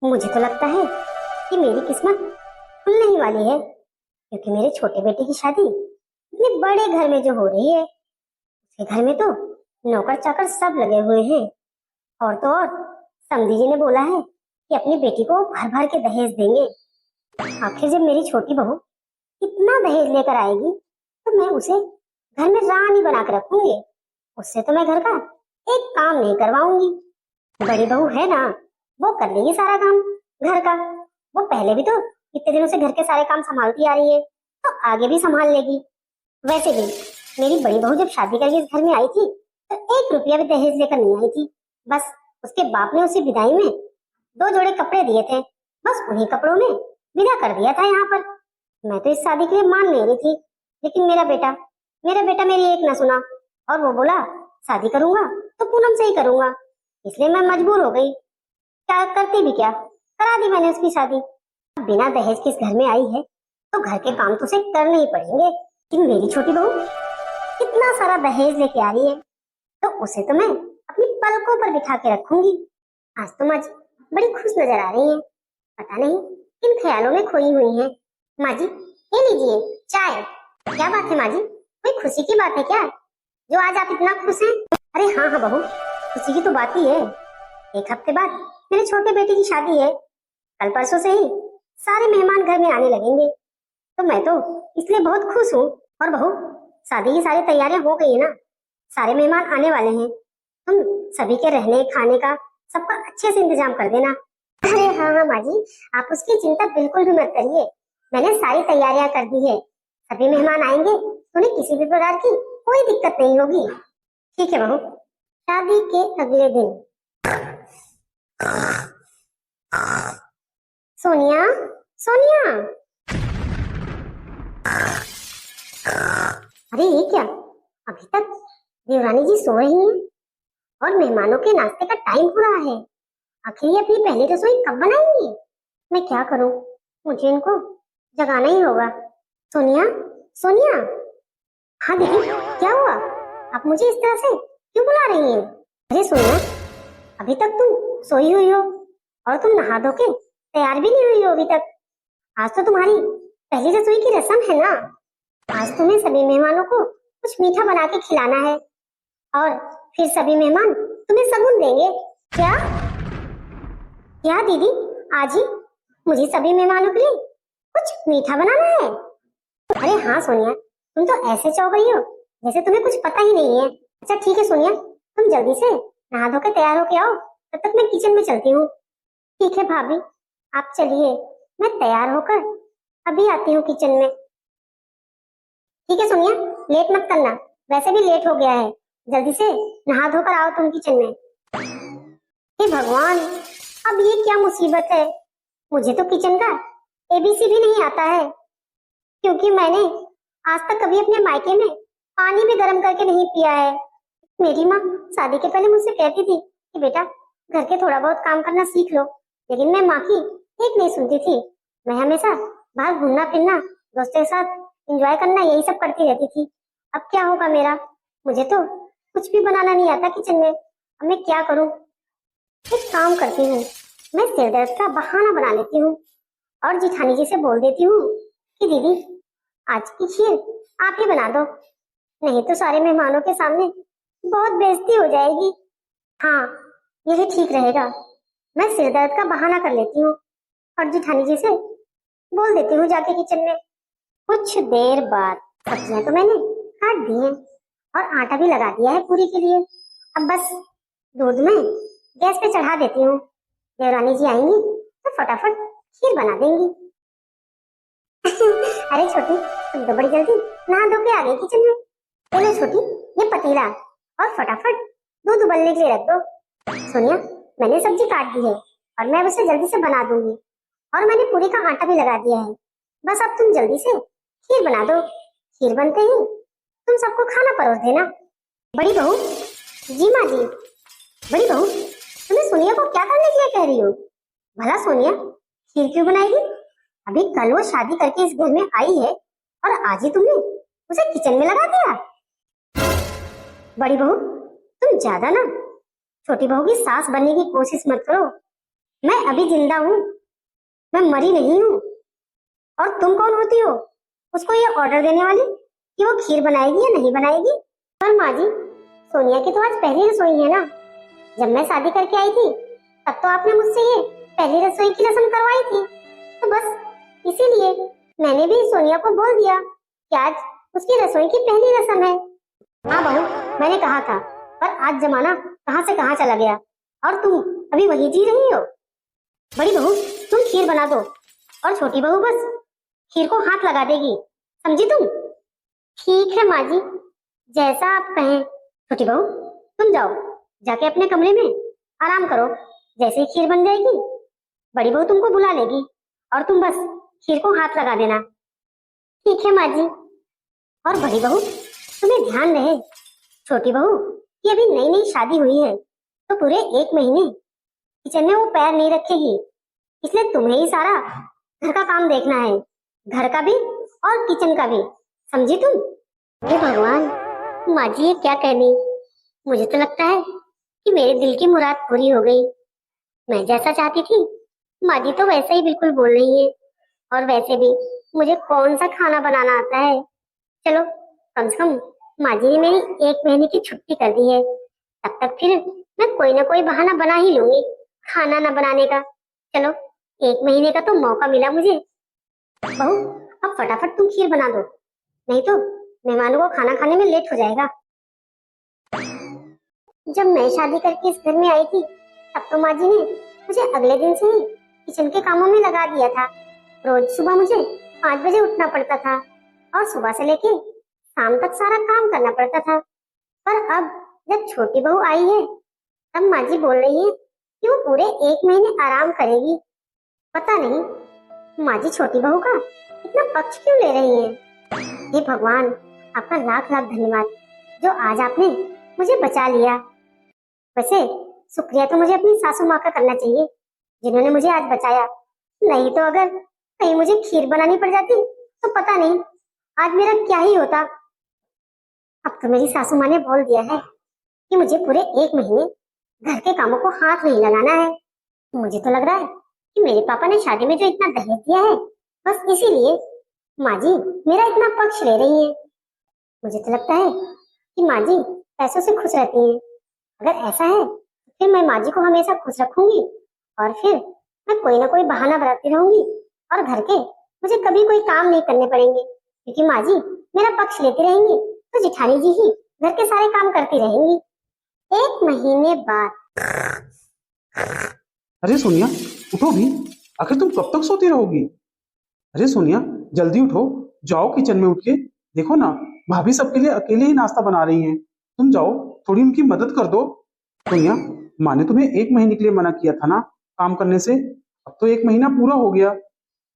मुझे तो लगता है कि मेरी किस्मत खुलने ही वाली है, क्योंकि मेरे छोटे बेटे की शादी इतने बड़े घर में जो हो रही है, उसके घर में तो नौकर चाकर सब लगे हुए हैं। और तो और समधी जी ने बोला है कि अपनी बेटी को भर भर के दहेज देंगे। आखिर जब मेरी छोटी बहू इतना दहेज लेकर आएगी तो मैं उसे घर में रानी बना के रखूंगी। उससे तो मैं घर का एक काम नहीं करवाऊंगी। बड़ी बहू है ना, वो कर लेगी सारा काम घर का। वो पहले भी तो इतने दिनों से घर के सारे काम संभालती आ रही है, तो आगे भी संभाल लेगी। वैसे भी मेरी बड़ी बहू जब शादी करके इस घर में आई थी तो 1 रुपया भी दहेज लेकर नहीं आई थी। बस उसके बाप ने उसे विदाई में 2 जोड़े कपड़े दिए थे, बस उन्हीं कपड़ों में विदा कर दिया था यहाँ पर। मैं तो इस शादी के लिए मान नहीं रही थी, लेकिन मेरा बेटा मेरी एक न सुना और वो बोला शादी करूंगा तो पूनम से ही करूंगा। इसलिए मैं मजबूर हो गई। क्या करती भी क्या, करा दी मैंने उसकी शादी। अब बिना दहेज के इस घर में आई है तो घर के काम तो उसे करने ही पड़ेंगे। लेकिन मेरी छोटी बहू इतना सारा दहेज लेके आ रही है तो उसे तो मैं अपनी पलकों पर बिठा के रखूंगी। आज तो माँ जी बड़ी खुश नजर आ रही है, पता नहीं किन ख्यालों में खोई हुई है। माँ जी ये लीजिए चाय। क्या बात है माँ जी, कोई खुशी की बात है क्या जो आज आप इतना खुश हैं? अरे हाँ हाँ बहू, खुशी की तो बात ही है। 1 हफ्ते बाद मेरे छोटे बेटे की शादी है। कल परसों से ही सारे मेहमान घर में आने लगेंगे, तो मैं तो इसलिए बहुत खुश हूँ। और बहू शादी की सारी तैयारियां हो गई है ना, सारे मेहमान आने वाले हैं। तुम सभी के रहने खाने का सबका अच्छे से इंतजाम कर देना। अरे हाँ हाँ माँ जी, आप उसकी चिंता बिल्कुल भी मत करिए, मैंने सारी तैयारियां कर दी है। सभी मेहमान आएंगे तो उन्हें किसी भी प्रकार की कोई दिक्कत नहीं होगी। ठीक है बहू। शादी के अगले दिन सोनिया, सोनिया। अरे ये क्या, अभी तक देवरानी जी सो रही हैं और मेहमानों के नाश्ते का टाइम हो रहा है। आखिर ये अपनी पहली रसोई कब बनाएंगी? मैं क्या करूं, मुझे इनको जगाना ही होगा। सोनिया, सोनिया। हाँ दीदी, क्या हुआ? आप मुझे इस तरह से क्यों बुला रही हैं? अरे सोनिया, अभी तक तुम सोई हुई हो और तुम नहा धो के तैयार भी नहीं हुई हो अभी तक। आज तो तुम्हारी पहली रसोई की रस्म है ना। आज तुम्हें सभी मेहमानों को कुछ मीठा बना के खिलाना है और फिर सभी मेहमान तुम्हें शगुन देंगे। क्या क्या दीदी, आज ही मुझे सभी मेहमानों के लिए कुछ मीठा बनाना है? अरे हाँ सोनिया, तुम तो ऐसे चौंक गई हो जैसे तुम्हें कुछ पता ही नहीं है। अच्छा ठीक है सोनिया, तुम जल्दी से नहा धो के तैयार होके आओ, तब तक मैं किचन में चलती हूँ। ठीक है भाभी, आप चलिए, मैं तैयार होकर अभी आती हूँ किचन में। ठीक है सोनिया, लेट मत करना, वैसे भी लेट हो गया है। जल्दी से नहा धोकर आओ तुम किचन में। हे भगवान, अब ये क्या मुसीबत है। मुझे तो किचन का एबीसी भी नहीं आता है, क्योंकि मैंने आज तक कभी अपने मायके में पानी भी गर्म करके नहीं पिया है। मेरी माँ शादी के पहले मुझसे कहती थी कि बेटा घर के थोड़ा बहुत काम करना सीख लो, लेकिन मैं माँ की एक नहीं सुनती थी। मैं हमेशा बाहर घूमना फिरना, दोस्तों के साथ एंजॉय करना, यही सब करती रहती थी। अब क्या होगा मेरा, मुझे तो कुछ भी बनाना नहीं आता किचन में। अब मैं क्या करूं? एक काम करती हूँ, मैं सिर दर्द का बहाना बना लेती हूँ और जिठानी जी से बोल देती हूँ कि दीदी आज की खीर आप ही बना दो, नहीं तो सारे मेहमानों के सामने बहुत बेइज्जती हो जाएगी। हाँ यही ठीक रहेगा, मैं सिर दर्द का बहाना कर लेती हूँ और जिठानी जी से बोल देती हूँ जाके किचन में। कुछ देर बाद सब्जियां तो मैंने काट दी हैं और आटा भी लगा दिया है पूरी के लिए। अब बस दूध में गैस पे चढ़ा देती हूँ, देवरानी जी आएंगी तो फटाफट खीर बना देंगी। अरे छोटी, तुम तो बड़ी जल्दी नहा धो के आ गई किचन में। चलो छोटी, ये पतीला और फटाफट दूध उबलने के लिए रख दो। सोनिया, मैंने सब्जी काट दी है और मैं उसे जल्दी से बना दूंगी और मैंने पूरी का आटा भी लगा दिया है। बस अब तुम जल्दी से खीर बना दो, खीर बनते ही तुम सबको खाना परोस देना। बड़ी बहू। जी माँ जी। बड़ी बहू, तुम्हें सोनिया को क्या करने के लिए कह रही हो? भला सोनिया खीर क्यों बनाएगी? अभी कल वो शादी करके इस घर में आई है और आज ही तुमने उसे किचन में लगा दिया। बड़ी बहू, तुम ज्यादा ना छोटी बहू की सास बनने की कोशिश मत करो, मैं अभी जिंदा हूँ, मैं मरी नहीं हूँ। और तुम कौन होती हो उसको ये ऑर्डर देने वाली कि वो खीर बनाएगी या नहीं बनाएगी? पर माँ जी, सोनिया की तो आज पहली रसोई है ना। जब मैं शादी करके आई थी तब तो आपने मुझसे ये पहली रसोई की रस्म करवाई थी, तो बस इसीलिए मैंने भी सोनिया को बोल दिया कि आज उसकी रसोई की पहली रस्म है। हाँ बहू, मैंने कहा था, पर आज जमाना कहाँ से कहाँ चला गया और तुम अभी वही जी रही हो। बड़ी बहू तुम खीर बना दो और छोटी बहू बस खीर को हाथ लगा देगी, समझी तुम? ठीक है माँ जी, जैसा आप कहें। छोटी बहू तुम जाओ, जाके अपने कमरे में आराम करो। जैसे ही खीर बन जाएगी बड़ी बहू तुमको बुला लेगी और तुम बस खीर को हाथ लगा देना। ठीक है माँ जी। और बड़ी बहू तुम्हें ध्यान रहे, छोटी बहू की अभी नई नई शादी हुई है तो पूरे 1 महीने किचन में वो पैर नहीं रखेगी, इसलिए तुम्हें ही सारा घर का काम देखना है, घर का भी और किचन का भी, समझी तुम? हे भगवान, माँ जी ये क्या कहनी। मुझे तो लगता है कि मेरे दिल की मुराद पूरी हो गई। मैं जैसा चाहती थी माँ जी तो वैसा ही बिल्कुल बोल रही है। और वैसे भी मुझे कौन सा खाना बनाना आता है। चलो कम से कम माँ जी ने मेरी 1 महीने की छुट्टी कर दी है, तब तक फिर मैं कोई ना कोई बहाना बना ही लूंगी खाना ना बनाने का। चलो 1 महीने का तो मौका मिला मुझे। बहू अब फटाफट तुम खीर बना दो, नहीं तो मेहमानों को खाना खाने में लेट हो जाएगा। जब मैं शादी करके इस घर में आई थी तब तो माँ जी ने मुझे अगले दिन से ही किचन के कामों में लगा दिया था। रोज सुबह मुझे 5 बजे उठना पड़ता था और सुबह से लेके शाम तक सारा काम करना पड़ता था। पर अब जब छोटी बहू आई है तब माँ जी बोल रही है कि वो पूरे 1 महीने आराम करेगी। पता नहीं माँ जी छोटी बहू का इतना पक्ष क्यों ले रही है। हे भगवान, आपका लाख लाख धन्यवाद जो आज आपने मुझे बचा लिया। वैसे शुक्रिया तो मुझे अपनी सासू माँ का करना चाहिए जिन्होंने मुझे आज बचाया, नहीं तो अगर कहीं मुझे खीर बनानी पड़ जाती तो पता नहीं आज मेरा क्या ही होता। अब तो मेरी सासू माँ ने बोल दिया है कि मुझे पूरे 1 महीने घर के कामों को हाथ नहीं लगाना है। मुझे तो लग रहा है कि मेरे पापा ने शादी में जो इतना दहेज दिया है बस इसीलिए माँ जी मेरा इतना पक्ष ले रही है। मुझे तो लगता है कि माँ जी पैसों से खुश रहती हैं। अगर ऐसा है तो फिर मैं माँ जी को हमेशा खुश रखूंगी और फिर मैं कोई ना कोई बहाना बनाती रहूंगी और घर के मुझे कभी कोई काम नहीं करने पड़ेंगे, क्योंकि माँ जी मेरा पक्ष लेती रहेंगी तो जिठानी जी ही घर के सारे काम करती रहेंगी। 1 महीने बाद। अरे सोनिया उठो भी, आखिर तुम कब तक सोती रहोगी? अरे सोनिया जल्दी उठो, जाओ किचन में उठ के देखो ना, भाभी सबके लिए अकेले ही नाश्ता बना रही हैं। तुम जाओ थोड़ी उनकी मदद कर दो। सोनिया माँ ने तुम्हें 1 महीने के लिए मना किया था ना काम करने से, अब तो 1 महीना पूरा हो गया।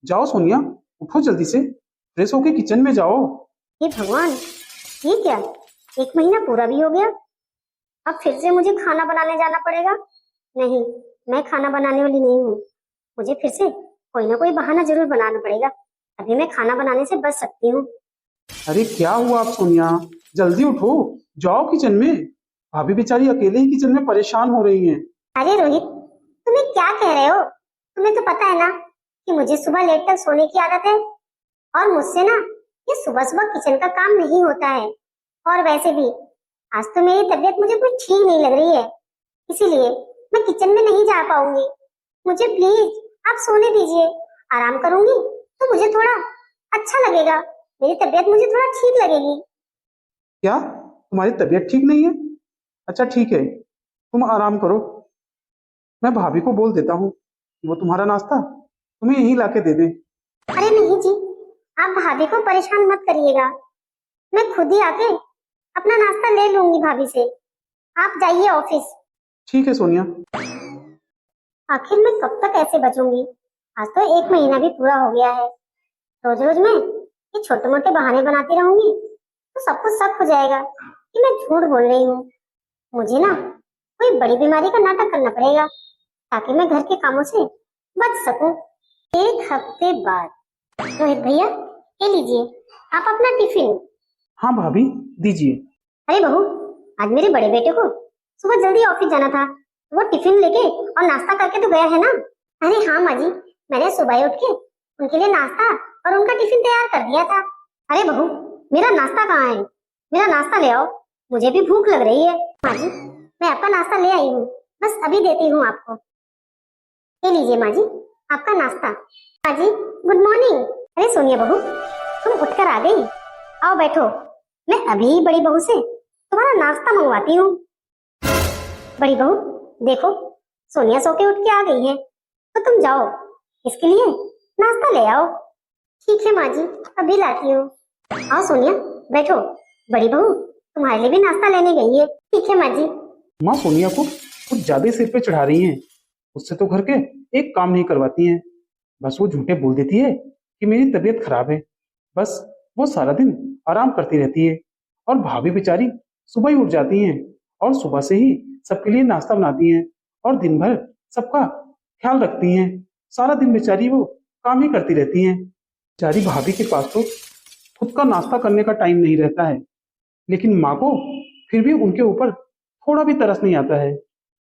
जाओ सोनिया उठो जल्दी से, फ्रेश होके किचन में जाओ। हे भगवान, ये क्या 1 महीना पूरा भी हो गया, अब फिर से मुझे खाना बनाने जाना पड़ेगा। नहीं, मैं खाना बनाने वाली नहीं हूँ, मुझे फिर से कोई ना कोई बहाना जरूर बनाना पड़ेगा, अभी मैं खाना बनाने से बच सकती हूँ। अरे क्या हुआ आप सोनिया, जल्दी उठो, जाओ किचन में। भाभी बेचारी अकेले ही किचन में परेशान हो रही हैं। अरे रोहित, तुम्हें क्या कह रहे हो? तुम्हें तो पता है ना कि मुझे सुबह लेट तक सोने की आदत है और मुझसे ना ये सुबह सुबह किचन का काम नहीं होता है। और वैसे भी आज तो मेरी तबीयत मुझे कुछ ठीक नहीं लग रही है, इसीलिए मैं किचन में नहीं जा पाऊंगी। मुझे प्लीज आप सोने दीजिए, आराम करूंगी तो मुझे थोड़ा अच्छा लगेगा, मेरी तबीयत मुझे थोड़ा ठीक लगेगी। क्या तुम्हारी तबीयत ठीक नहीं है? अच्छा ठीक है, तुम आराम करो, मैं भाभी को बोल देता हूँ कि वो तुम्हारा नाश्ता तुम्हें यहीं लाके दे दे। अरे नहीं जी, आप भाभी को परेशान मत करिएगा, मैं खुद ही आके अपना नाश्ता ले लूंगी भाभी से। आप जाइए ऑफिस। ठीक है सोनिया। आखिर मैं कब तक ऐसे बचूंगी? आज तो 1 महीना भी पूरा हो गया है। रोज रोज मैं ये छोटे मोटे बहाने बनाती रहूंगी तो सबको शक हो जाएगा कि मैं झूठ बोल रही हूँ। मुझे ना कोई बड़ी बीमारी का नाटक करना पड़ेगा ताकि मैं घर के कामों से बच सकूं। 1 हफ्ते बाद। रोहित भैया, ये लीजिए आप अपना टिफिन। हाँ भाभी दीजिए। अरे बहू, आज मेरे बड़े बेटे को सुबह जल्दी ऑफिस जाना था, वो टिफिन लेके और नाश्ता करके तो गया है ना, अरे हाँ माँ जी, मैंने सुबह ही उठ के उनके लिए नाश्ता और उनका टिफिन तैयार कर दिया था। अरे बहू, मेरा नाश्ता कहाँ है? मेरा नाश्ता ले आओ, मुझे भी भूख लग रही है। माँ जी, मैं आपका नाश्ता ले आई हूँ, बस अभी देती हूँ आपको। ये लीजिए माँ जी, आपका नाश्ता। माँ जी, गुड मॉर्निंग। अरे सोनिया बहू, तुम उठकर आ गई, आओ बैठो। मैं अभी बड़ी बहू से तुम्हारा नाश्ता मंगवाती हूँ। बड़ी बहू देखो, सोनिया सो के उठ के आ गई है, तो तुम जाओ इसके लिए नाश्ता ले आओ। ठीक है माँ जी, अभी लाती हूँ। आओ सोनिया, बैठो। बड़ी बहू तुम्हारे लिए भी नाश्ता लेने गई है। ठीक है माँ जी। माँ सोनिया को कुछ ज्यादा सिर पे चढ़ा रही हैं। उससे तो घर के एक काम नहीं करवाती हैं। बस वो झूठे बोल देती है कि मेरी तबीयत खराब है। बस वो सारा दिन आराम करती रहती है। और भाभी बेचारी सुबह ही उठ जाती हैं और सुबह से ही सबके लिए नाश्ता बनाती हैं और दिन भर सबका ख्याल रखती हैं। सारा दिन बेचारी वो काम ही करती रहती हैं। बेचारी भाभी के पास तो खुद का नाश्ता करने का टाइम नहीं रहता है, लेकिन माँ को फिर भी उनके ऊपर थोड़ा भी तरस नहीं आता है।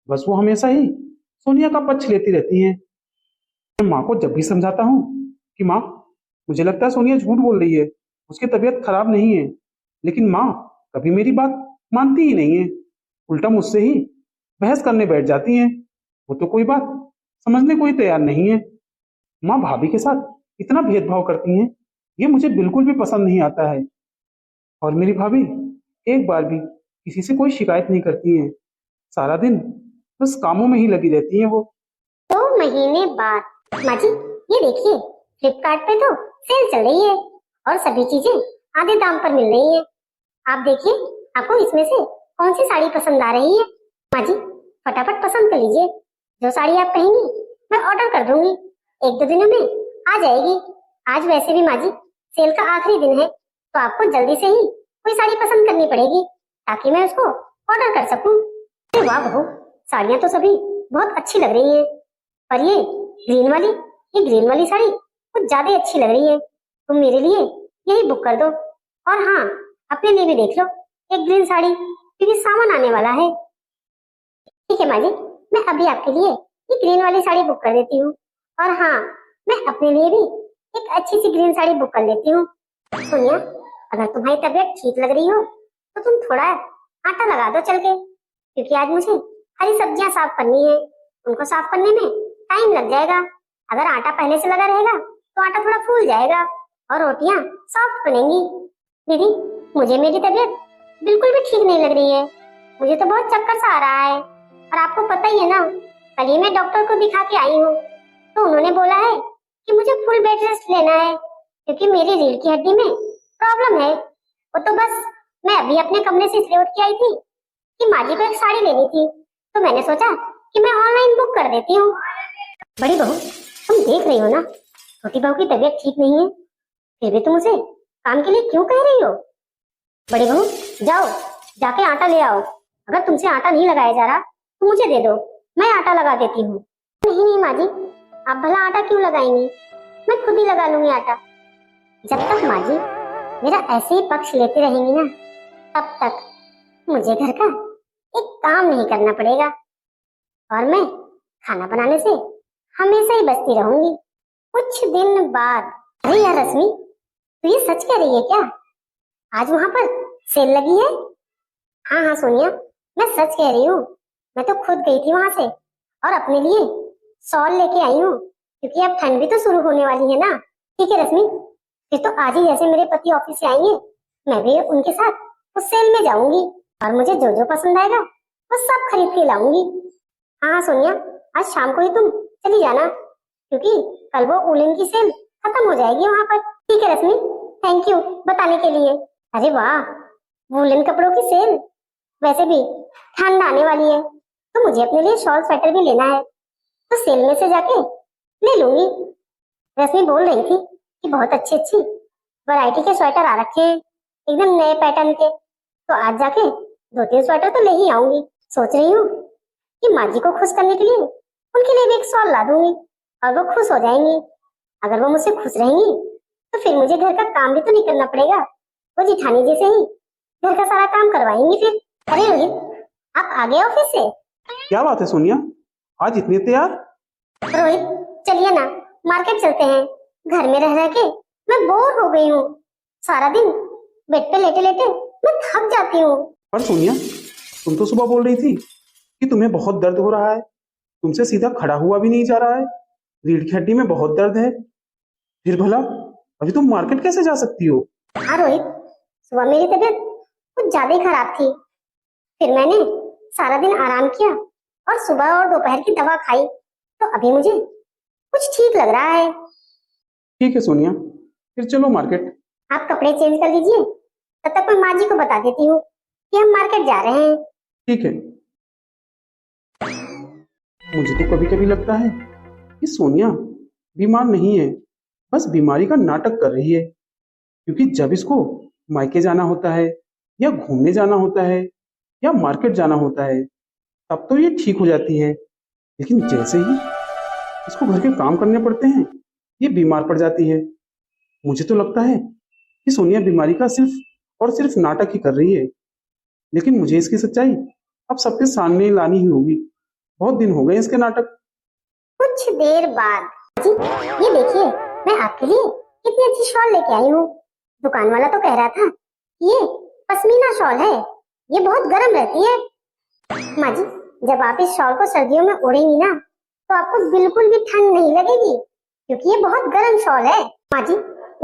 बस वो हमेशा ही सोनिया का पक्ष लेती रहती हैं। मैं माँ को जब भी समझाता हूँ कि माँ, मुझे लगता है सोनिया झूठ बोल रही है, उसकी तबीयत खराब नहीं है, लेकिन माँ कभी मेरी बात मानती ही नहीं है। उल्टा मुझसे ही बहस करने बैठ जाती हैं। वो तो कोई बात समझने को ही तैयार नहीं है। माँ भाभी के साथ इतना भेदभाव करती हैं, ये मुझे बिल्कुल भी पसंद नहीं आता है। और मेरी भाभी एक बार भी किसी से कोई शिकायत नहीं करती हैं। सारा दिन बस कामों में ही लगी रहती हैं वो। 2 महीने बाद। माँ जी, ये देखिए, फ्लिपकार्ट पे तो सेल चल रही है और सभी चीजें आधे दाम पर मिल रही है। आप देखिए, आपको इसमें से कौन सी साड़ी पसंद आ रही है? माँ जी, फटाफट पसंद कर लीजिए। जो साड़ी आप कहेंगी मैं ऑर्डर कर दूंगी, 1-2 दिनों में आ जाएगी। आज वैसे भी माँ जी सेल का आखिरी दिन है, तो आपको जल्दी से ही कोई साड़ी पसंद करनी पड़ेगी ताकि मैं उसको ऑर्डर कर सकूं। अरे वाह बहू, साड़ियाँ तो सभी बहुत अच्छी लग रही हैं, पर ये ग्रीन वाली साड़ी कुछ ज्यादा अच्छी लग रही है। तुम मेरे लिए यही बुक कर दो। और हाँ, अपने लिए भी देख लो एक ग्रीन साड़ी, क्योंकि सामान आने वाला है। ठीक है माँ जी, मैं अभी आपके लिए ये ग्रीन वाली साड़ी बुक कर देती हूँ। और हाँ, मैं अपने लिए भी एक अच्छी सी ग्रीन साड़ी बुक कर लेती हूँ। सोनिया, अगर तुम्हारी तबीयत ठीक लग रही हो तो तुम थोड़ा आटा लगा दो चल के, क्योंकि आज मुझे हरी सब्जियां साफ करनी है। उनको साफ करने में टाइम लग जाएगा। अगर आटा पहले से लगा रहेगा तो आटा थोड़ा फूल जाएगा और रोटियां सॉफ्ट बनेंगी। दीदी, मुझे मेरी तबीयत बिल्कुल भी ठीक नहीं लग रही है। मुझे तो बहुत चक्कर सा आ रहा है, और आपको पता ही है ना, कल ही मैं डॉक्टर को दिखा के आई हूँ, तो उन्होंने बोला है कि मुझे फुल बेड रेस्ट लेना है, क्योंकि मेरी रीढ़ की हड्डी में प्रॉब्लम है। वो तो बस मैं अभी अपने कमरे से इसलिए उठ के आई थी कि माँ जी को एक साड़ी लेनी थी, तो मैंने सोचा कि मैं ऑनलाइन बुक कर देती हूँ। बड़ी बहू, तुम देख रही हो ना, छोटी बहू की तबीयत ठीक नहीं है, फिर भी तुम उसे काम के लिए क्यों कह रही हो? बड़ी बहू, जाओ जाके आटा ले आओ। अगर तुमसे आटा नहीं लगाया जा रहा तो मुझे दे दो, मैं आटा लगा देती हूँ। नहीं नहीं माँ जी, आप भला आटा क्यों लगाएंगी, मैं खुद ही लगा लूंगी आटा। जब तक माँ जी मेरा ऐसे ही पक्ष लेती रहेंगी ना, तब तक मुझे घर का एक काम नहीं करना पड़ेगा और मैं खाना बनाने से हमेशा ही बचती रहूंगी। कुछ दिन बाद। अरे यार रश्मि, तू ये सच कह रही है क्या? आज वहां पर सेल लगी है? हाँ हाँ सोनिया, मैं सच कह रही हूँ। मैं तो खुद गई थी वहां से और अपने लिए शॉल लेके आई हूँ, क्योंकि अब ठंड भी तो शुरू होने वाली है ना। ठीक है रश्मि, फिर तो आज ही जैसे मेरे पति ऑफिस से आएंगे, मैं भी उनके साथ उस सेल में जाऊंगी और मुझे जो जो पसंद आएगा वो सब खरीद के लाऊंगी। हाँ हाँ सोनिया, आज शाम को ही तुम चली जाना, क्योंकि कल वो उलन की सेल खत्म हो जाएगी वहां पर। ठीक है रश्मि, थैंक यू बताने के लिए। अरे वाह, वूलन कपड़ों की सेल। वैसे भी ठंड आने वाली है, तो मुझे अपने लिए शॉल स्वेटर भी लेना है, तो सेल में से जाके ले लूंगी। रश्मि बोल रही थी कि बहुत अच्छी अच्छी वैरायटी के स्वेटर आ रखे हैं, एकदम नए पैटर्न के, तो आज जाके 2-3 स्वेटर तो ले ही आऊंगी। सोच रही हूँ कि माँ जी को खुश करने के लिए उनके लिए भी एक शॉल ला दूंगी और वो खुश हो जाएंगी। अगर वो मुझसे खुश रहेंगी तो फिर मुझे घर का काम भी तो नहीं करना पड़ेगा, वो जिठानी जी से ही घर का सारा काम करवाएंगी फिर। अरे रोहित, आप आ गए ऑफिस से? क्या बात है सोनिया, आज इतने तैयार? रोहित, चलिए ना, मार्केट चलते हैं। घर में रह रह के मैं बोर हो गई हूँ। सारा दिन बेड पे लेटे लेटे मैं थक जाती हूँ। पर सोनिया, तुम तो सुबह बोल रही थी कि तुम्हें बहुत दर्द हो रहा है, तुमसे सीधा खड़ा हुआ भी नहीं जा रहा है, रीढ़ की हड्डी में बहुत दर्द है, फिर भला अभी तुम मार्केट कैसे जा सकती हो? हाँ रोहित, सुबह मेरी तबीयत कुछ ज्यादा ही खराब थी। फिर मैंने सारा दिन आराम किया और सुबह और दोपहर की दवा खाई, तो अभी मुझे कुछ ठीक लग रहा है। ठीक है सोनिया, फिर चलो मार्केट। आप कपड़े चेंज कर लीजिए, तब तक मैं माँ जी को बता देती हूँ कि हम मार्केट जा रहे हैं। ठीक है। मुझे तो कभी कभी लगता है कि सोनिया बीमार नहीं है, बस बीमारी का नाटक कर रही है, क्योंकि जब इसको मायके जाना होता है या घूमने जाना होता है या मार्केट जाना होता है तब तो ये ठीक हो जाती है, लेकिन जैसे ही इसको घर के काम करने पड़ते हैं ये बीमार पड़ जाती है। मुझे तो लगता है कि सोनिया बीमारी का सिर्फ और सिर्फ नाटक ही कर रही है, लेकिन मुझे इसकी सच्चाई अब सबके सामने लानी ही होगी। बहुत दिन हो गए इसके नाटक। कुछ देर बाद जी, ये देखिए, मैं आपके लिए कितनी अच्छी शॉल लेके आई हूँ। दुकान वाला तो कह रहा था कि ये पश्मीना शॉल है, ये बहुत गर्म रहती है। माँ जी, जब आप इस शॉल को सर्दियों में ओढ़ेंगी ना तो आपको बिल्कुल भी ठंड नहीं लगेगी, क्योंकि ये बहुत गर्म शॉल है। माँ जी,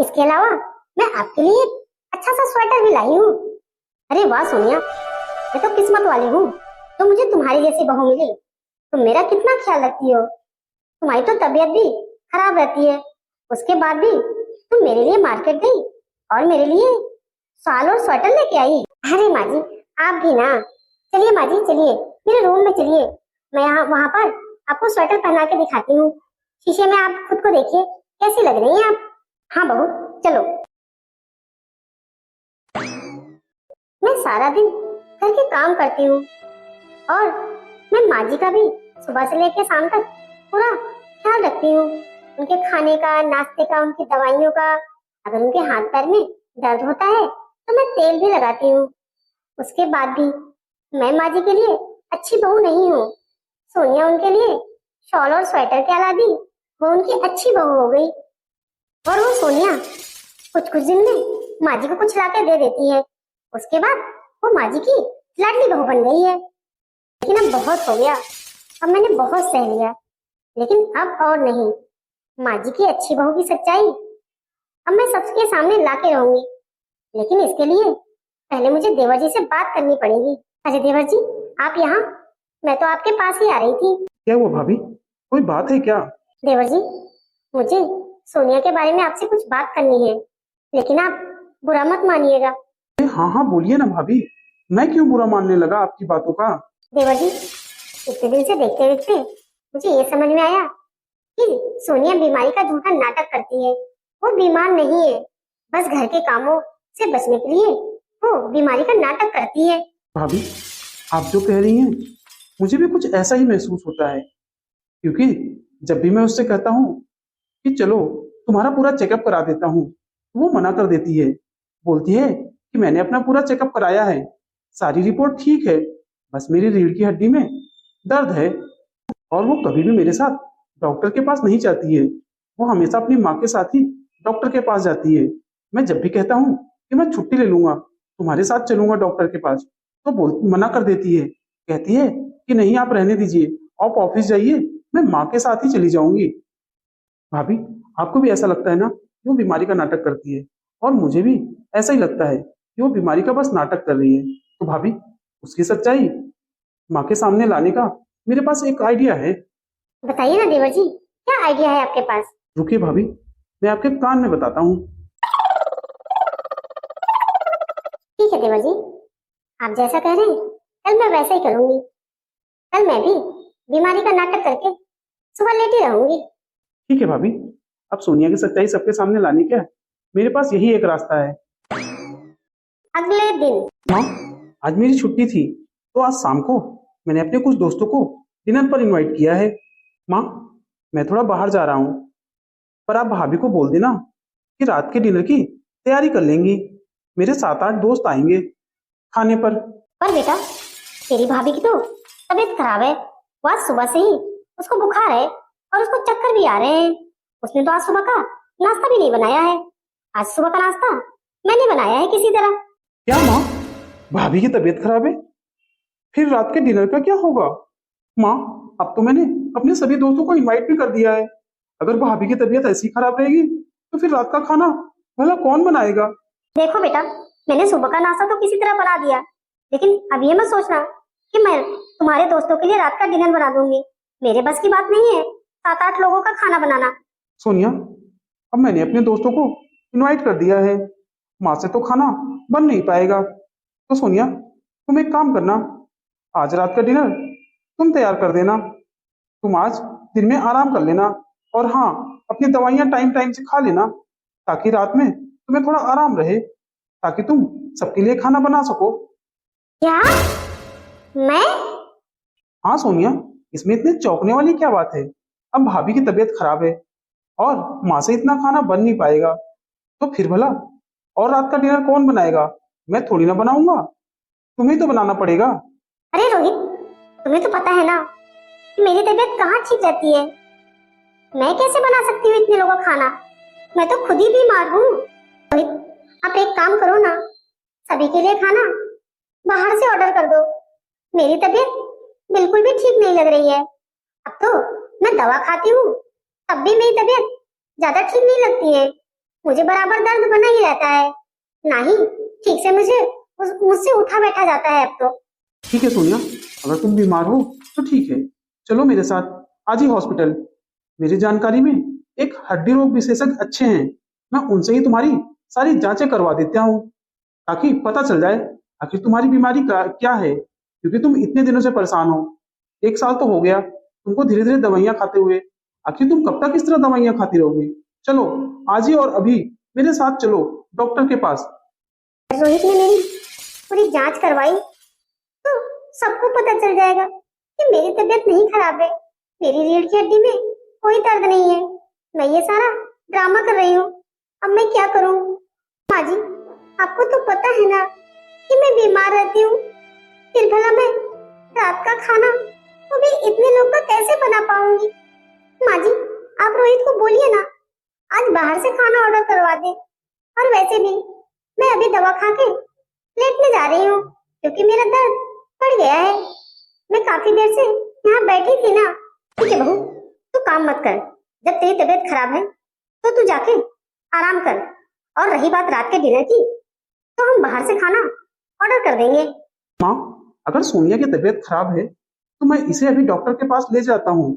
इसके अलावा मैं आपके लिए एक अच्छा सा स्वेटर भी लाई हूँ। अरे वाह सोनिया, मैं तो किस्मत वाली हूँ तो मुझे तुम्हारी जैसी बहू मिली। तुम मेरा कितना ख्याल रखती हो। तुम्हारी तो तबीयत भी खराब रहती है, उसके बाद भी तुम मेरे लिए मार्केट गई और मेरे लिए शॉल और स्वेटर लेके आई। अरे माँ जी, आप भी ना। चलिए माँ जी, चलिए मेरे रूम में चलिए, मैं यहाँ वहां पर आपको स्वेटर पहना के दिखाती हूँ। शीशे में आप खुद को देखिए, कैसी लग रही हैं आप। हाँ बहू, चलो। मैं सारा दिन घर के काम करती हूँ और मैं माँ जी का भी सुबह से लेकर शाम तक पूरा ख्याल रखती हूँ, उनके खाने का, नाश्ते का, उनकी दवाइयों का। अगर उनके हाथ पैर में दर्द होता है तो मैं तेल भी लगाती हूँ। उसके बाद भी मैं माँ जी के लिए अच्छी बहू नहीं हूँ। सोनिया उनके लिए शॉल और स्वेटर के अलावा वो उनकी अच्छी बहू हो गई। और वो सोनिया कुछ कुछ दिन में माँ जी को कुछ लाके दे देती है, उसके बाद वो माँ जी की लाडली बहू बन गई है। लेकिन अब बहुत हो गया, अब मैंने बहुत सह लिया, लेकिन अब और नहीं। माँ जी की अच्छी बहू की सच्चाई अब मैं सबके सामने लाके रहूंगी, लेकिन इसके लिए पहले मुझे देवर जी से बात करनी पड़ेगी। अरे देवर जी, आप यहाँ? मैं तो आपके पास ही आ रही थी। क्या हुआ भाभी, कोई बात है क्या? देवर जी, मुझे सोनिया के बारे में आपसे कुछ बात करनी है, लेकिन आप बुरा मत मानिएगा। अरे हाँ हाँ बोलिए ना भाभी, मैं क्यों बुरा मानने लगा आपकी बातों का? देवर जी, इतने दिन से देखते देखते मुझे ये समझ में आया कि सोनिया बीमारी का झूठा नाटक करती है। वो बीमार नहीं है, बस घर के कामों से बचने के लिए वो बीमारी का नाटक करती है। भाभी, आप जो कह रही हैं मुझे भी कुछ ऐसा ही महसूस होता है, क्योंकि जब भी मैं उससे कहता हूँ कि चलो तुम्हारा पूरा चेकअप करा देता हूँ तो वो मना कर देती है। बोलती है कि मैंने अपना पूरा चेकअप कराया है, सारी रिपोर्ट ठीक है, बस मेरी रीढ़ की हड्डी में दर्द है। और वो कभी भी मेरे साथ डॉक्टर के पास नहीं जाती है, वो हमेशा अपनी माँ के साथ ही डॉक्टर के पास जाती है। मैं जब भी कहता हूँ कि मैं छुट्टी ले लूंगा, तुम्हारे साथ चलूंगा डॉक्टर के पास, तो बोल मना कर देती है। कहती है कि नहीं, आप रहने दीजिए, आप ऑफिस जाइए, मैं माँ के साथ ही चली जाऊंगी। भाभी, आपको भी ऐसा लगता है ना कि वो बीमारी का नाटक करती है? और मुझे भी ऐसा ही लगता है कि वो बीमारी का बस नाटक कर रही है। तो भाभी, उसकी सच्चाई माँ के सामने लाने का मेरे पास एक आइडिया है। बताइए ना देवर जी, क्या आइडिया है आपके पास? रुकिए भाभी, मैं आपके कान में बताता हूँ। ठीक है देवर जी, आप जैसा कह रहे हैं कल मैं वैसा ही करूंगी। कल मैं भी बीमारी का नाटक करके सुबह लेटी रहूंगी। ठीक है भाभी, अब सोनिया की सच्चाई सबके सामने लाने का मेरे पास यही एक रास्ता है। अगले दिन माँ, आज मेरी छुट्टी थी तो आज शाम को मैंने अपने कुछ दोस्तों को डिनर पर इनवाइट किया है। माँ, मैं थोड़ा बाहर जा रहा हूँ, पर आप भाभी को बोल देना कि रात के डिनर की तैयारी कर लेंगी। मेरे 7-8 दोस्त आएंगे खाने पर। पर बेटा, तेरी भाभी की तो तबीयत खराब है, वो आज सुबह से ही उसको बुखार है और उसको चक्कर भी आ रहे हैं। उसने तो आज सुबह का नाश्ता भी नहीं बनाया है। आज सुबह का नाश्ता मैंने बनाया है किसी तरह। क्या माँ, भाभी की तबीयत खराब है? फिर रात के डिनर का क्या होगा? माँ, अब तो मैंने अपने सभी दोस्तों को इनवाइट भी कर दिया है। अगर भाभी की तबीयत ऐसी खराब रहेगी तो फिर रात का खाना भला कौन बनाएगा? देखो बेटा, मैंने सुबह का नाश्ता तो किसी तरह बना दिया, लेकिन अब ये मत सोचना कि मैं तुम्हारे दोस्तों के लिए रात का डिनर बना दूंगी। मेरे बस की बात नहीं है 7-8 लोगों का खाना बनाना। सोनिया, अब मैंने अपने दोस्तों को इनवाइट कर दिया है, माँ से तो खाना बन नहीं पाएगा। तो सोनिया, तुम एक काम करना, आज रात का डिनर तुम तैयार कर देना। तुम आज दिन में आराम कर लेना, और हाँ, अपनी दवाइयाँ टाइम टाइम से खा लेना, ताकि रात में तुम्हें थोड़ा आराम रहे, ताकि तुम सबके लिए खाना बना सको। क्या? मैं? हाँ सोनिया, इसमें इतने चौंकने वाली क्या बात है? अब भाभी की तबीयत खराब है और माँ से इतना खाना बन नहीं पाएगा, तो फिर भला और रात का डिनर कौन बनाएगा? मैं थोड़ी ना बनाऊंगा, तुम्हें तो बनाना पड़ेगा। अरे रोहित, तुम्हें तो पता है ना कि मेरी तबीयत कहाँ ठीक रहती है। मैं कैसे बना सकती हूँ इतने लोगों का खाना? मैं तो खुद ही बीमार हूँ। रोहित, आप एक काम करो ना, सभी के लिए खाना बाहर से ऑर्डर कर दो। मेरी तबीयत बिल्कुल भी ठीक नहीं लग रही है। अब तो मैं दवा खाती हूँ, तब भी मेरी तबीयत ज्यादा ठीक नहीं लगती है। मुझे बराबर दर्द बना ही रहता है, ना ही ठीक से मुझसे उठा बैठा जाता है अब तो। ठीक है सोनिया, अगर तुम बीमार हो तो ठीक है, चलो मेरे साथ आज ही हॉस्पिटल। मेरी जानकारी में एक हड्डी रोग विशेषज्ञ अच्छे हैं, मैं उनसे ही तुम्हारी सारी जांचें करवा देता हूँ, ताकि पता चल जाए आखिर तुम्हारी बीमारी क्या है, क्योंकि तुम इतने दिनों से परेशान हो। 1 साल तो हो गया तुमको धीरे धीरे दवाइयाँ खाते हुए। आखिर तुम कब तक इस तरह दवाइयाँ खाती रहोगी? चलो आज ही और अभी मेरे साथ चलो डॉक्टर के पास। रोहित ने मेरी पूरी जांच करवाई तो सबको पता चल जाएगा कि मेरी तबीयत नहीं खराब है। मेरी रीढ़ की हड्डी में कोई दर्द नहीं है। मैं ये सारा ड्रामा कर रही हूँ। अब मैं क्या करूँ? माँ जी, आपको तो पता है ना कि मैं बीमार रहती हूँ, फिर भला मैं रात का खाना वो भी इतने लोग का कैसे बना पाऊंगी? माँ जी, आप रोहित को बोलिए ना आज बाहर से खाना ऑर्डर करवा दे। और वैसे भी मैं अभी दवा खा के लेटने जा रही हूँ, क्योंकि मेरा दर्द बढ़ गया है। मैं काफी देर से यहाँ बैठी थी ना। ठीक है बहू, तू काम मत कर। जब तेरी तबीयत खराब है तो तू जाके आराम कर। और रही बात रात के डिनर की, तो हम बाहर से खाना ऑर्डर कर देंगे। माँ, अगर सोनिया की तबीयत खराब है तो मैं इसे अभी डॉक्टर के पास ले जाता हूँ,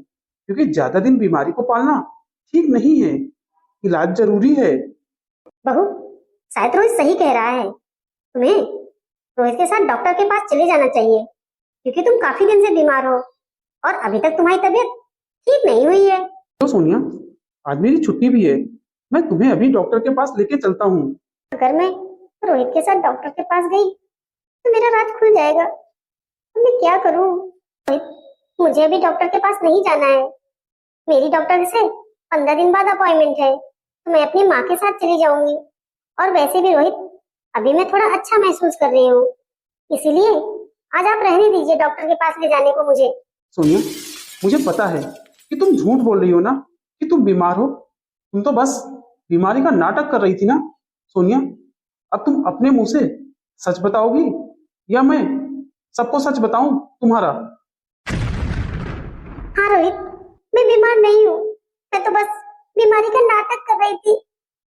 क्योंकि ज्यादा दिन बीमारी को पालना ठीक नहीं है, इलाज जरूरी है। बहू, शायद रोहित सही कह रहा है। तुम्हें रोहित के साथ डॉक्टर के पास चले जाना चाहिए, क्योंकि तुम काफी दिन से बीमार हो और अभी तक तुम्हारी तबीयत ठीक नहीं हुई है। तो सोनिया, आज मेरी छुट्टी भी है, मैं तुम्हें अभी डॉक्टर के पास लेके चलता हूँ। अगर मैं रोहित के साथ डॉक्टर के पास गई तो मेरा राज खुल जाएगा। अब मैं क्या करूं? रोहित, मुझे अभी डॉक्टर के पास नहीं जाना है। मेरी डॉक्टर से 15 दिन बाद अपॉइंटमेंट है, तो मैं अपनी माँ के साथ चली जाऊंगी। और वैसे भी रोहित, अभी मैं थोड़ा अच्छा महसूस कर रही हूँ, इसीलिए आज आप रहने दीजिए डॉक्टर के पास ले जाने को मुझे। सोनिया, मुझे पता है कि तुम झूठ बोल रही हो ना कि तुम बीमार हो, तुम तो बस बीमारी का नाटक कर रही थी ना। सोनिया, अब तुम अपने मुंह से सच बताओगी या मैं सबको सच बताऊं तुम्हारा? हाँ रोहित, मैं बीमार नहीं हूँ। मैं तो बस बीमारी का नाटक कर रही थी,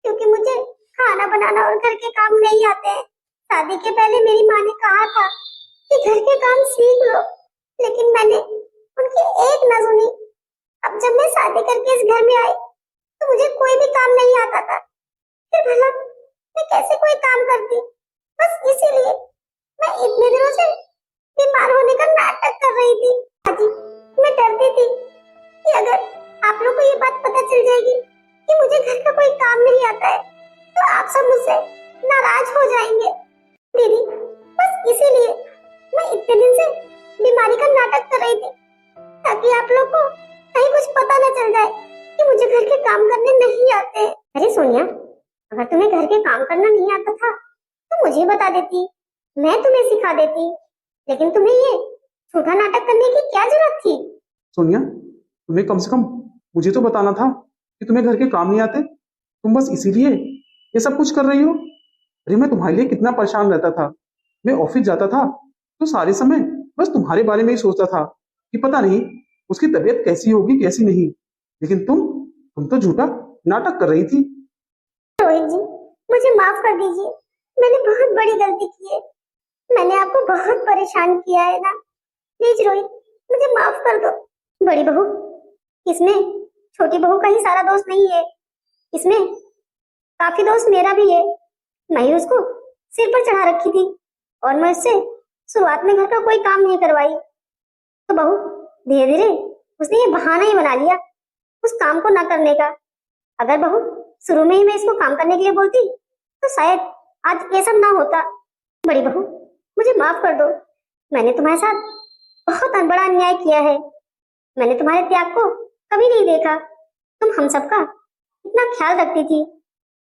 क्योंकि मुझे खाना बनाना और घर के काम नहीं आते हैं। शादी के पहले मेरी माँ ने कहा था कि घर के काम सीख लो, लेकिन मैंने उनकी एक न सुनी। अब जब मैं शादी करके इस घर में आई तो मुझे कोई भी काम नहीं आता था। फिर भला मैं कैसे कोई काम करती? बस इसीलिए मैं इतने दिनों से बीमार होने का नाटक कर रही थी। हाजी, मैं डरती थी कि अगर आप लोग को ये बात पता चल जाएगी कि मुझे घर का कोई काम नहीं आता है, तो आप सब मुझसे नाराज हो जाएंगे। दीदी, बस इसीलिए मैं इतने दिन से बीमारी का नाटक कर रही थी, ताकि आप लोग को कहीं कुछ पता न चल जाए कि मुझे घर के काम करने नहीं आते। अरे सोनिया, अगर तुम्हें घर के काम करना नहीं आता था तो मुझे बता देती, मैं तुम्हें सिखा देती। लेकिन तुम्हें ये झूठा नाटक करने की क्या जरूरत थी? सोनिया, तुम्हें कम से कम मुझे तो बताना था कि तुम्हें घर के काम नहीं आते, तुम बस इसीलिए ये सब कुछ कर रही हो। अरे मैं तुम्हारे लिए कितना परेशान रहता था। मैं ऑफिस जाता था तो सारे समय बस तुम्हारे बारे में ही सोचता था कि पता नहीं उसकी तबीयत कैसी होगी कैसी नहीं। लेकिन तुम तो झूठा नाटक कर रही थी। रोहित जी, मुझे माफ कर दीजिए। मैंने बहुत बड़ी गलती की है। मैंने आपको बहुत परेशान किया है ना। प्लीज रोहित, मुझे माफ कर दो। बड़ी बहू, इसमें छोटी बहू का ही सारा दोष नहीं है। इसमें काफी दोष मेरा भी है। मैं ही उसको सिर पर चढ़ा रखी थी और मैं उससे शुरुआत में घर का कोई काम नहीं करवाई। तो बहू, धीरे धीरे उसने ये बहाना ही बना लिया उस काम को ना करने का। अगर बहू शुरू में ही मैं इसको काम करने के लिए बोलती तो शायद आज ये सब ना होता। बड़ी बहू, मुझे माफ कर दो। मैंने तुम्हारे साथ बहुत बड़ा अन्याय किया है। मैंने तुम्हारे त्याग को कभी नहीं देखा। तुम हम सबका इतना ख्याल रखती थी,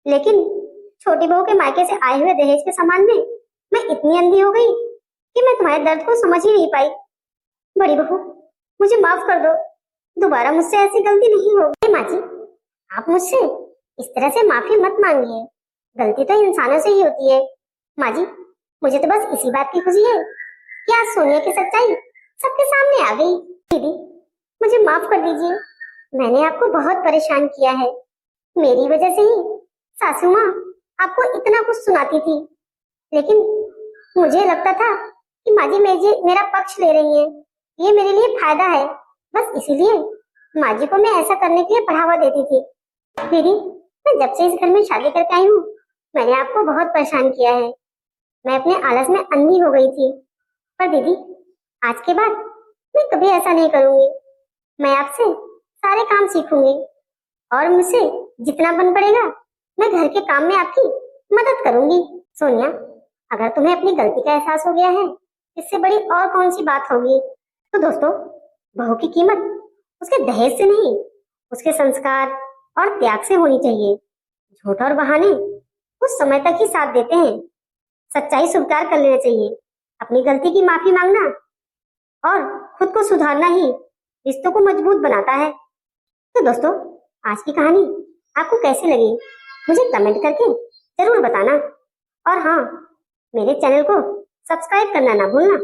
लेकिन छोटी बहू के मायके से आए हुए दहेज के सामान में मैं इतनी अंधी हो गई कि मैं तुम्हारे दर्द को समझ ही नहीं पाई। बड़ी बहू, मुझे माफ कर दो। दोबारा मुझसे ऐसी गलती नहीं होगी। माँ जी, आप मुझसे इस तरह से माफी मत मांगिए। गलती तो इंसानों से ही होती है। माँ जी, मुझे तो बस इसी बात की खुशी है कि आज सोनिया की सच्चाई सबके सामने आ गई। दीदी, मुझे माफ कर दीजिए। मैंने आपको बहुत परेशान किया है। मेरी वजह से ही सासू माँ आपको इतना कुछ सुनाती थी, लेकिन मुझे लगता था कि माँ जी मेरा पक्ष ले रही है, ये मेरे लिए फायदा है। बस इसीलिए माँ जी को मैं ऐसा करने के लिए बढ़ावा देती थी। दीदी, मैं जब से इस घर में शादी करके आई हूँ, मैंने आपको बहुत परेशान किया है। मैं अपने आलस में अंधी हो गई थी। पर दीदी, आज के बाद मैं कभी ऐसा नहीं करूंगी। मैं आपसे सारे काम सीखूंगी और मुझसे जितना बन पड़ेगा मैं घर के काम में आपकी मदद करूंगी। सोनिया, अगर तुम्हें अपनी गलती का एहसास हो गया है, इससे बड़ी और कौन सी बात होगी। तो दोस्तों, बहू की कीमत उसके दहेज से नहीं, उसके संस्कार और त्याग से होनी चाहिए। झूठ और बहाने कुछ समय तक ही साथ देते हैं। सच्चाई स्वीकार कर लेना चाहिए। अपनी गलती की माफी मांगना और खुद को सुधारना ही रिश्तों को मजबूत बनाता है। तो दोस्तों, आज की कहानी आपको कैसी लगी मुझे कमेंट करके जरूर बताना। और हाँ, मेरे चैनल को सब्सक्राइब करना ना भूलना।